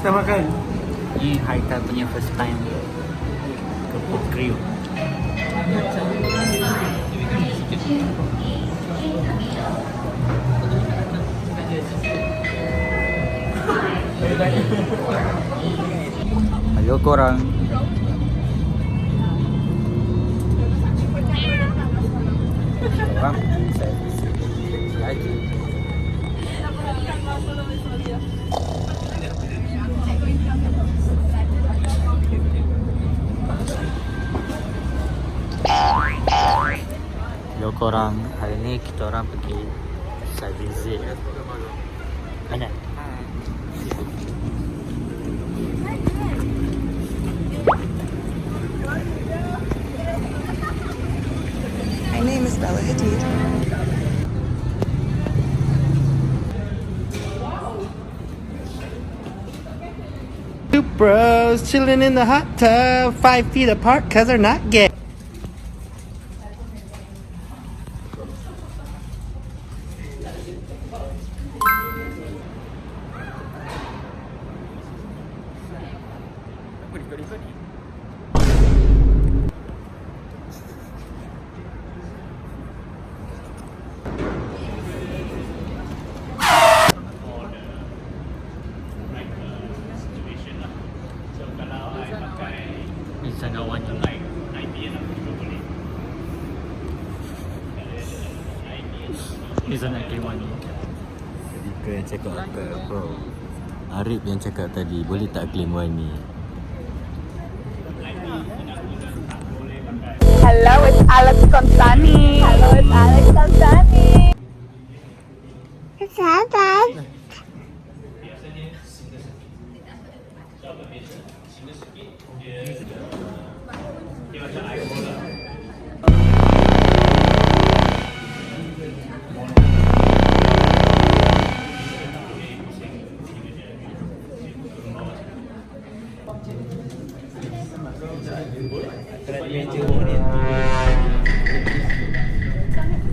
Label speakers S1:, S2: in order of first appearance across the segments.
S1: first time makan?
S2: Ni Haikal punya first time ke pork grill. Ayo korang. Korang saya lagi. Yo korang, hari ni kita orang pergi site visit. Mana?
S3: My name is Bella Hadid.
S1: Two bros chilling in the hot tub, 5 feet apart cause they're not gay.
S2: Sana wan yang lain. Di sana K1 ni.
S4: Jadi kau yang cakap apa bro? Arif yang cakap tadi, boleh tak claim Wani?
S3: Hello, it's Alex Constani. Hello, it's Alex Constani. It's Alex.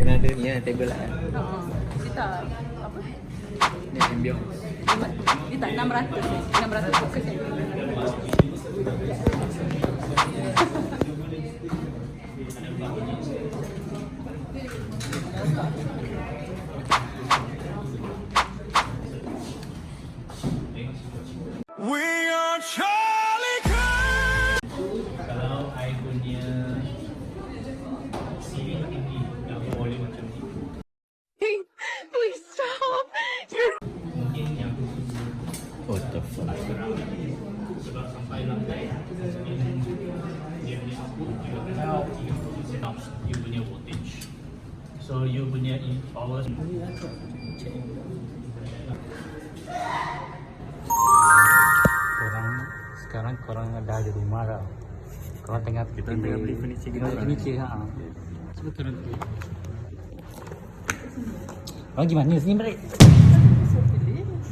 S4: Kena ada ni lah, table lah.
S5: Kita apa?
S4: Ni ambience.
S5: Dia tak 600 fokus ni.
S1: We are Charlie Kirk.
S2: Kalau I punya CV tinggi, nak boleh macam ni.
S3: Please stop.
S2: Mungkin yang
S4: What the fuck?
S2: sebab sampai lantai dia punya output you punya voltage. So you punya power. Sekarang korang ada di rumah tau. Korang tengah
S4: Kita tengah beli furniture kita orang.
S2: Furniture Cuba korang beli. Korang pergi mana sini balik?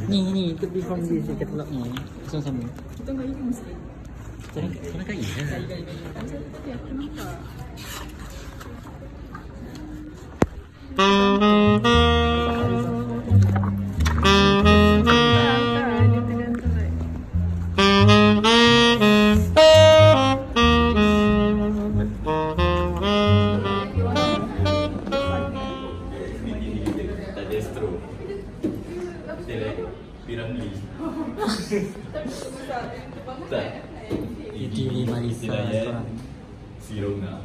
S2: Ni kita beli from this katalog ni. Sama-sama.
S5: Kita enggak ini mesti.
S2: Korang kaya kan?
S5: Tapi aku minta.
S4: Tak ada straw. Piramli. Tak.
S2: TV Marisa korang.
S4: Sironga.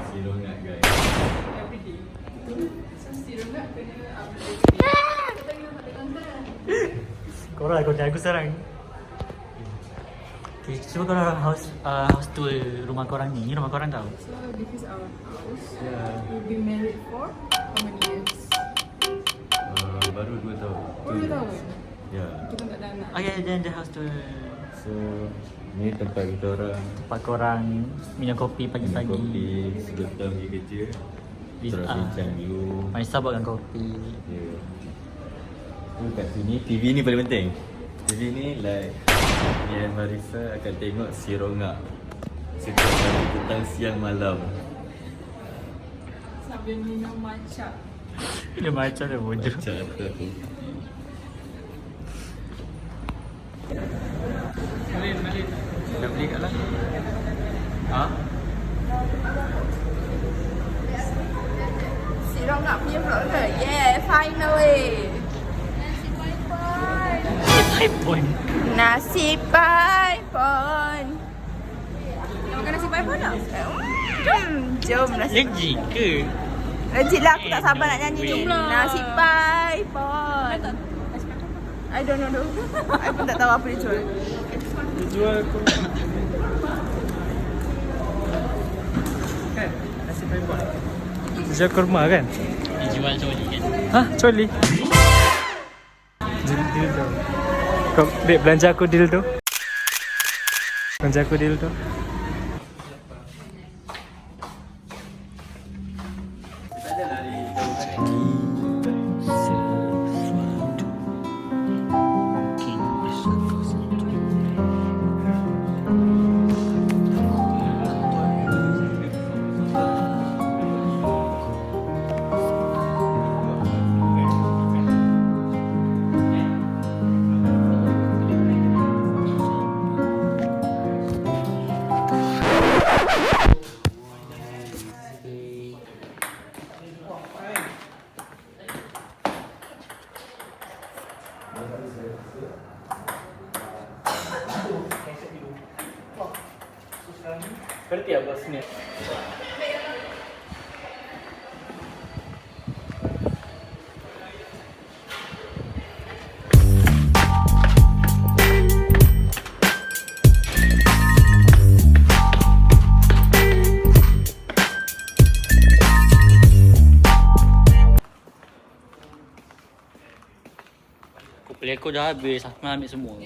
S4: Sironga guys.
S2: Korang kau jangan aku serang. Okay, cuba korang house tour rumah korang ni. Ni rumah korang tau.
S5: So this is our house.
S4: Ya.
S5: We've been married for how many years?
S4: Baru 2 tahun.
S5: Oh, 2 tahun.
S4: Ya.
S5: Kita tak ada anak.
S2: Okay, then the house tour.
S4: So ni tempat kita orang
S2: Tempat korang minum kopi
S4: minum
S2: pagi-pagi.
S4: kopi sebelum pergi kerja. Terus bincang dulu.
S2: Marisa buatkan kopi.
S4: Ya. Tu kat sini TV ni paling penting. TV ni like ni dan Marisa akan tengok Sironga setiap hari petang siang malam.
S5: Sambil minum matcha.
S2: Dia macam dia bodoh.
S4: Macam tu. Dah beli kat lah. Ha?
S3: Si Rongga punya vlogger. Yeah, finally.
S2: iPhone.
S3: Nasi paipon. Nak makan nasi paipon tak? Jom nasi.
S2: Legit ke?
S3: Legit lah, aku tak sabar nak nyanyi ni. Nasi paipon. I don't know though. I pun tak tahu apa dia jual.
S1: Dia jual aku. Kan? Nasi paipon. Dia jual kurma kan?
S2: Dia jual coli kan?
S1: Hah? Coli? Dildo. Kau, dek, belanja aku dildo. Belanja aku dildo. Berarti apa sini?
S2: Kupli aku dah habis, aku nak ambil semua.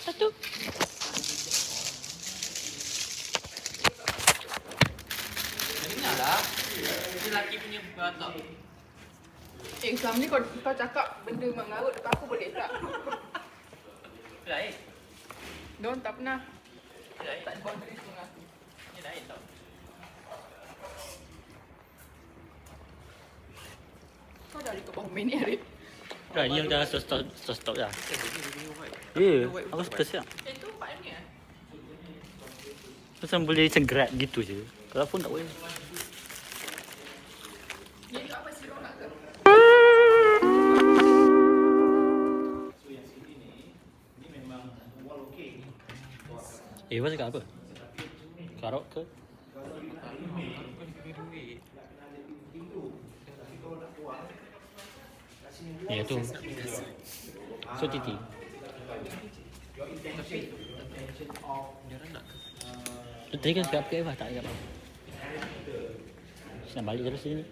S2: Satu.
S4: Dengarlah. Dia lelaki punya batak.
S5: Selama ni kau cakap benda mengarut dekat aku boleh tak?
S4: Lain.
S5: Don't, tak pernah. Tak ada boundaries dengan aku.
S4: Ini lain tau.
S5: Kau dah ikut berapa minit, Arif?
S2: Dah, ni yang dah stop dah. Ya, aku suka siap.
S5: Itu 4 minit lah.
S2: Macam boleh macam grab gitu je. Kalau pun tak boleh.
S5: Ni apa si Rongga ke?
S2: Kau cakap apa? Karot ke? Ya tu. So Titi. Tu tadi kan cakap ke Eva tak cakap apa. Nak balik terus sini.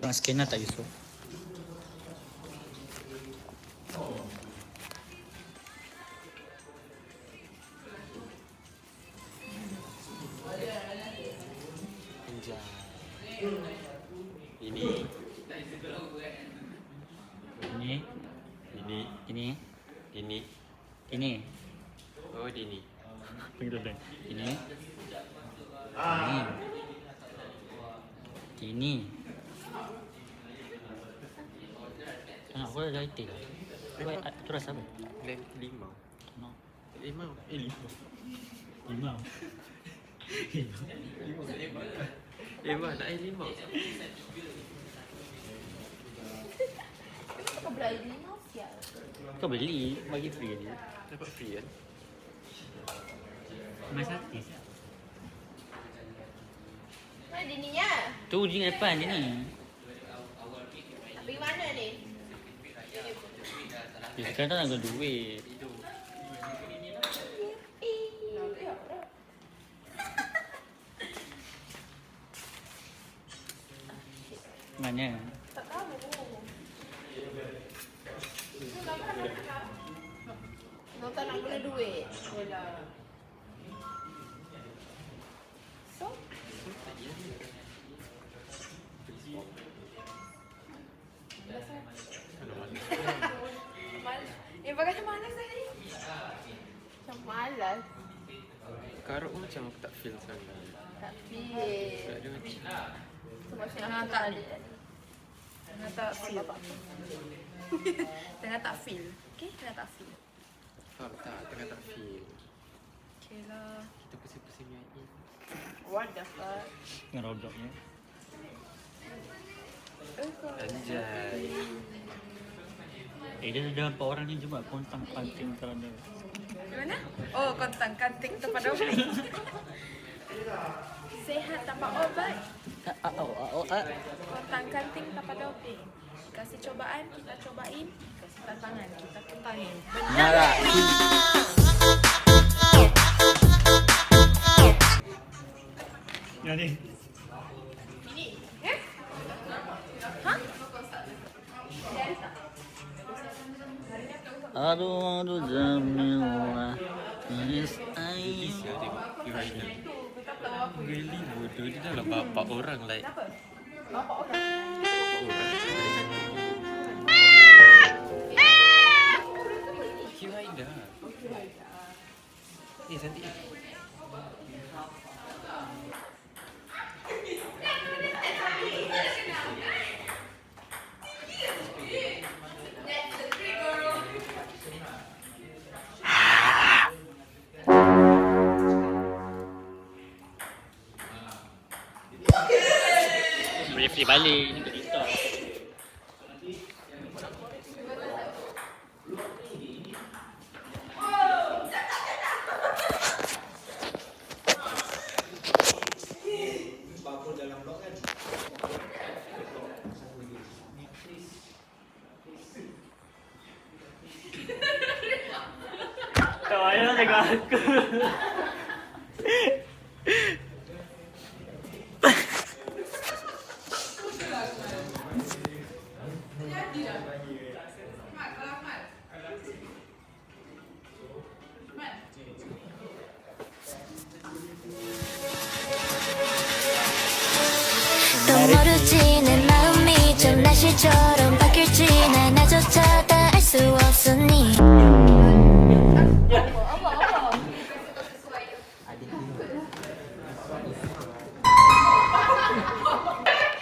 S2: Orang scanner tak Yusof.
S4: Ini.
S2: Ini.
S4: Ini.
S2: Ini.
S4: Ini.
S2: Ini.
S4: Oh, ini.
S2: Panggil dia. Ini. Ini. Ini. Aku dah lighting. Tu rasa apa?
S4: Limau.
S2: No.
S4: Limau.
S2: Limau.
S4: Limau. Nak limau.
S3: Kau beli limau sial.
S2: Kau beli, bagi free je.
S4: Dapat free kan?
S2: Mas artis.
S3: Mana dininya?
S2: Tu je depan je ni.
S3: Nak pergi mana ni?
S2: Sekarang tak nak guna duit. Mana?
S3: Tak tahu. Kau tak nak guna duit. So? Pakai malas tadi. Macam malas.
S4: Karut pun macam aku tak feel sangat.
S3: Tak feel.
S4: Tak ada macam
S5: Tengah tak ni. Tengah tak feel. Tengah tak feel. Okay, tengah tak feel.
S1: Faham tak? Tengah tak feel.
S5: Okay lah.
S1: Kita pusing-pusing nyanyi.
S3: What the fuck?
S2: Ngerodoknya.
S1: Anjay.
S2: Dia ada berapa orang ni cuma kontang panting kerana
S5: Di mana? Oh, kontang kanting tempat obat. Sehat tanpa obat. Kontang kanting tanpa doping. Kasih cobaan, kita cobain. Kasih tantangan, kita tentangin.
S2: Nara. Yang ni.
S5: Ini. Eh? Hah?
S2: Aduh Jamila. Yes, I.
S1: Really bodoh. Dia dah lah bapak orang like.
S5: Bapak orang.
S1: Kira dah. Cantik.
S2: Boleh free balik ni kat TikTok. Tak payah tengok aku.
S6: 또 모르지 내 마음이 좀 날씨처럼 바뀔지 난 나조차 다 알 수 없으니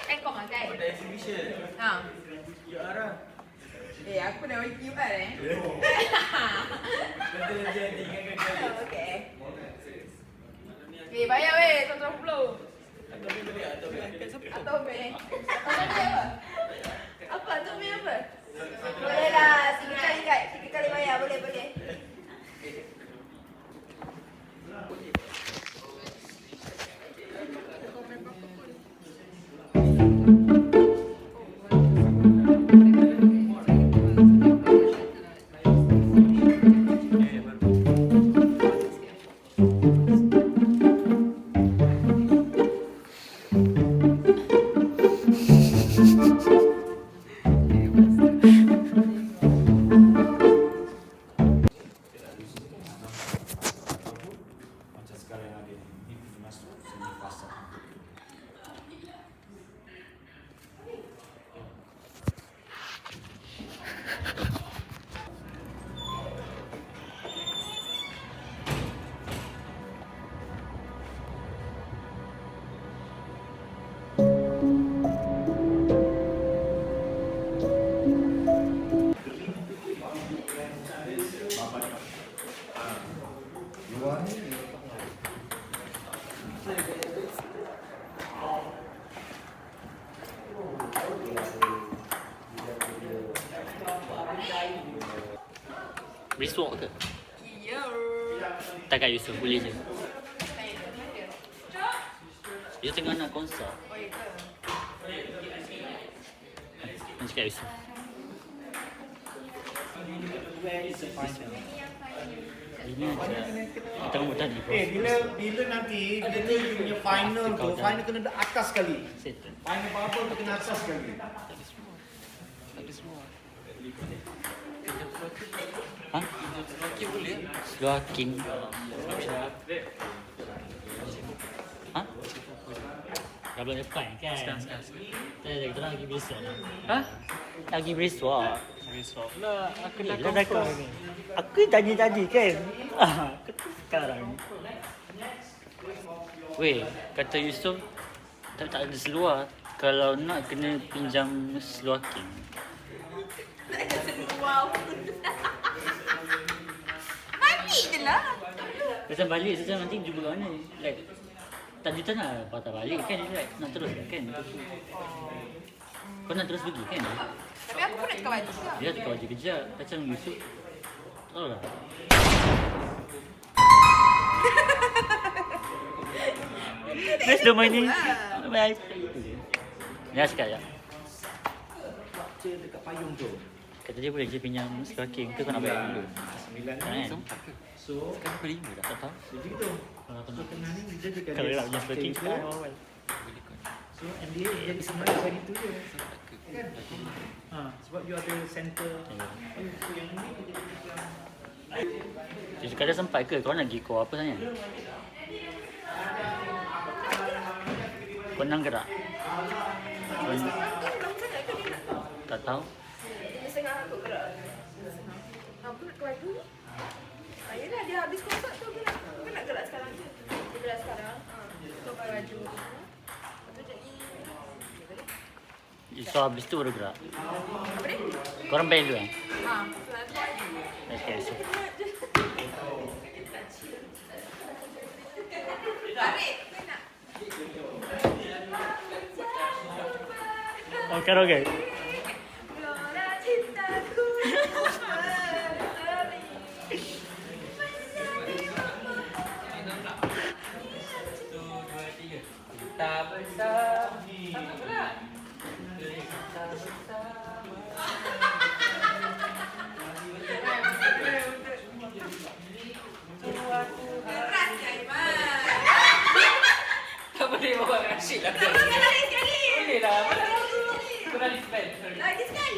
S5: Kan kau makan? Ha. Aku dah wake you up Okay. Bayar weh, 120. Atau weh. Apa tu weh apa?
S3: Boleh lah, 3 kali bayar, boleh.
S2: Brisk walk ke? Tak kat Yusof, boleh je. Dia tengah nak konsert. Nanti kat Yusof. Ini aja. Kita buat tadi.
S7: Bila nanti dia punya final tu, final kena ada atas sekali.
S2: Settle.
S7: Final bubble tu kena atas sekali.
S2: Ha? Slow king. Ha? Dah boleh depan kan? Sekarang. Kita lagi besok. Ha? Lagi besok. Besok lah. Aku dah confirm. Aku tadi kan? Sekarang. Weh, kata Yusof tak ada seluar. Kalau nak kena pinjam seluar king.
S3: Wow. Mandi je lah.
S2: Macam balik saja nanti jumpa kat mana. Like tak juta nak patah balik kan, like nak terus kan. Kau nak terus pergi kan?
S3: Tapi aku pun nak tukar baju juga.
S2: Dia tukar baju kejap. Macam Yusuf. Tahu lah. Best dah main ni. Bye. Ya sekali ya.
S7: Dekat payung tu.
S2: Kata dia boleh je pinjam seluar king ke kau nak bayar dulu?
S7: 9
S2: Kan?
S7: So,
S2: Sekarang pukul 5 dah tak tahu.
S7: jadi gitu.
S2: Kalau tak
S7: So,
S2: nak.
S7: tengah ni dia dekat
S2: Kalau
S7: dia
S2: nak pinjam seluar king
S7: stay
S2: sekarang
S7: tu.
S2: awal.
S7: So, and dia jadi sebenarnya macam itu je. Kan? Sebab you ada center. So, yang ni dia jadi macam
S2: Jadi kadang sempat ke kau nak pergi kau apa sebenarnya? Kau nak gerak? Tak tahu.
S3: Dia setengah aku gerak. Aku nak keluar dulu. Yelah dia habis konsert tu aku nak gerak sekarang je. Dia gerak sekarang. Tukar baju. Lepas tu jadi.
S2: So habis tu baru gerak.
S3: Apa ni?
S2: Korang bayar dulu kan?
S3: Selamat.
S2: Okay, so. Oh, karaoke.
S3: Gelora cintaku. Lagi sekali.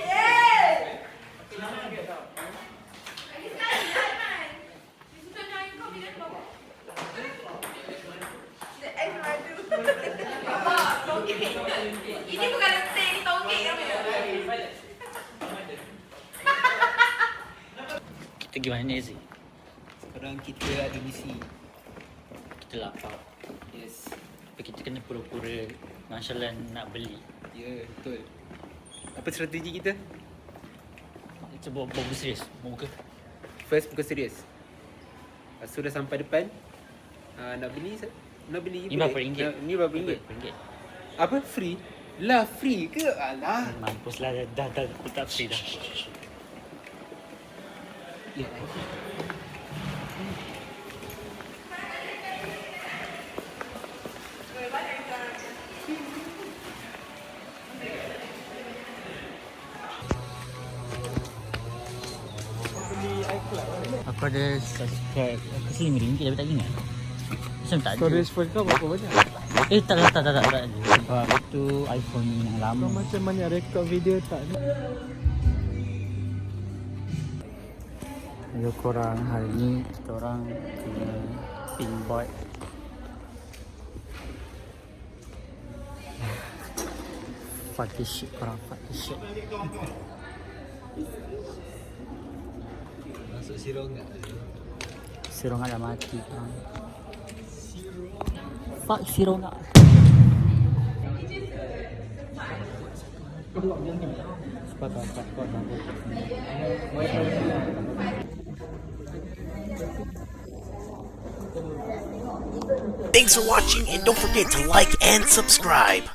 S3: Ini bukan letih, ini tongkek namanya.
S2: Kita pergi mana Zee?
S8: Sekarang kita ada misi.
S2: Kita lapar.
S8: Yes.
S2: Tapi kita kena pura-pura nonchalant nak beli.
S8: Ya, betul. Apa strategi kita?
S2: Cuba buat serius. Mau ke?
S8: First bukan serius. Lepas tu dah sampai depan. Nak beli
S2: Ni berapa ringgit?
S8: Ni berapa ringgit?
S2: RM1.
S8: Apa? Free? Lah free ke? Alah.
S2: Mampuslah dah tak free dah.
S8: Ya.
S2: Aku ada subscribe. Aku rasa RM5 tapi tak ingat. Macam tak ada.
S1: Storage phone kau berapa banyak?
S2: Tak. Sebab itu iPhone yang lama.
S1: Kau macam mana rekod video tak?
S2: Yo korang hari ni kita orang kena pinboard. Fuck this shit korang, fuck this shit.
S8: Masuk sirong tak?
S2: Sirong dah mati korang. Fuck sirong tak.
S9: Thanks for watching and don't forget to like and subscribe.